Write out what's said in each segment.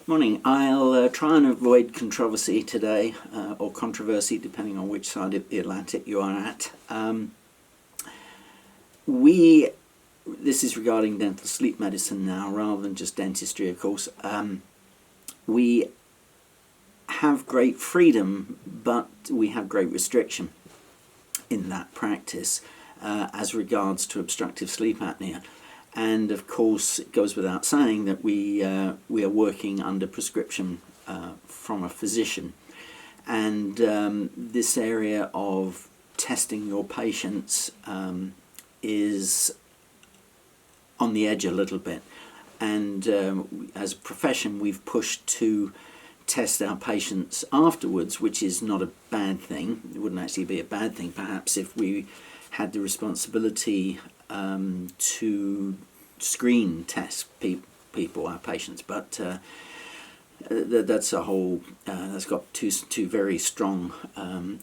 Morning. I'll try and avoid controversy today, or controversy depending on which side of the Atlantic you are at. This is regarding dental sleep medicine now, rather than just dentistry, of course. We have great freedom, but we have great restriction in that practice as regards to obstructive sleep apnea. And of course, it goes without saying that we are working under prescription from a physician. And this area of testing your patients is on the edge a little bit. And as a profession, we've pushed to test our patients afterwards, which is not a bad thing. It wouldn't actually be a bad thing, perhaps, if we had the responsibility to screen test people, our patients, but that's a whole. That's got two very strong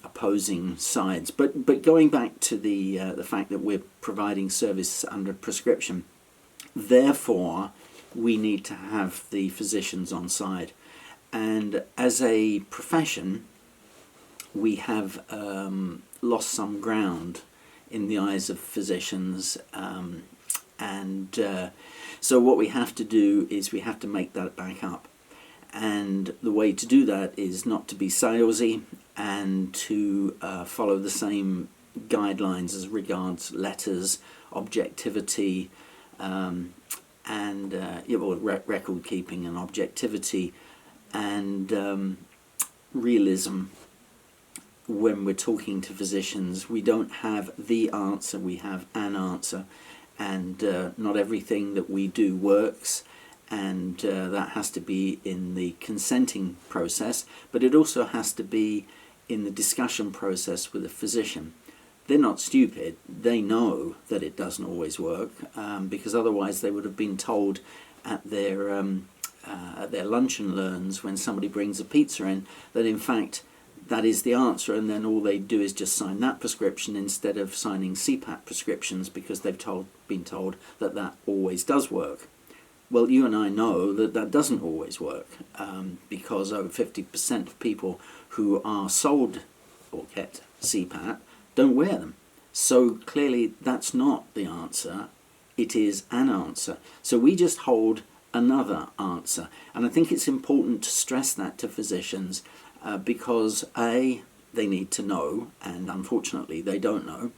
opposing sides. But going back to the fact that we're providing service under prescription, therefore we need to have the physicians on side, and as a profession, we have lost some ground in the eyes of physicians, and so what we have to do is we have to make that back up, and the way to do that is not to be salesy and to follow the same guidelines as regards letters, objectivity, and record keeping and objectivity and realism. When we're talking to physicians, we don't have the answer, we have an answer, and not everything that we do works, and that has to be in the consenting process, but it also has to be in the discussion process with the physician. They're not stupid, they know that it doesn't always work, because otherwise they would have been told at their lunch and learns when somebody brings a pizza in that in fact that is the answer, and then all they do is just sign that prescription instead of signing CPAP prescriptions because they've been told that that always does work. Well, you and I know that that doesn't always work, because over 50% of people who are sold or get CPAP don't wear them. So clearly that's not the answer, it is an answer. So we just hold another answer, and I think it's important to stress that to physicians, because A, they need to know, and unfortunately they don't know.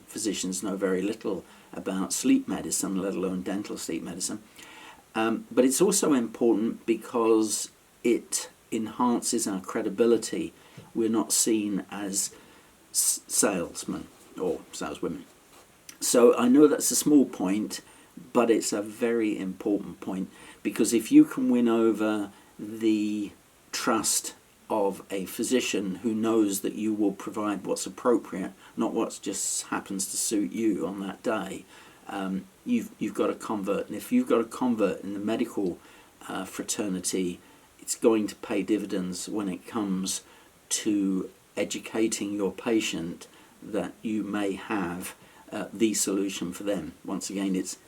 Physicians know very little about sleep medicine, let alone dental sleep medicine. But it's also important because it enhances our credibility. We're not seen as salesmen or saleswomen. So I know that's a small point, but it's a very important point, because if you can win over the trust of a physician who knows that you will provide what's appropriate, not what just happens to suit you on that day, you've got a convert. And if you've got a convert in the medical fraternity, it's going to pay dividends when it comes to educating your patient that you may have the solution for them. Once again, it's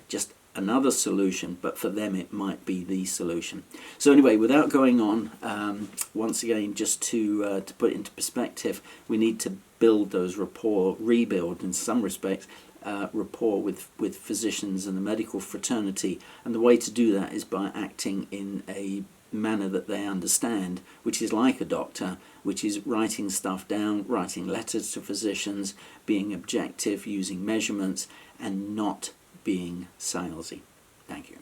just another solution, but for them it might be the solution. So anyway, without going on, once again, just to put it into perspective, we need to build those rebuild in some respects, rapport with physicians and the medical fraternity, and the way to do that is by acting in a manner that they understand, which is like a doctor, which is writing stuff down, writing letters to physicians, being objective, using measurements, and not being salesy. Thank you.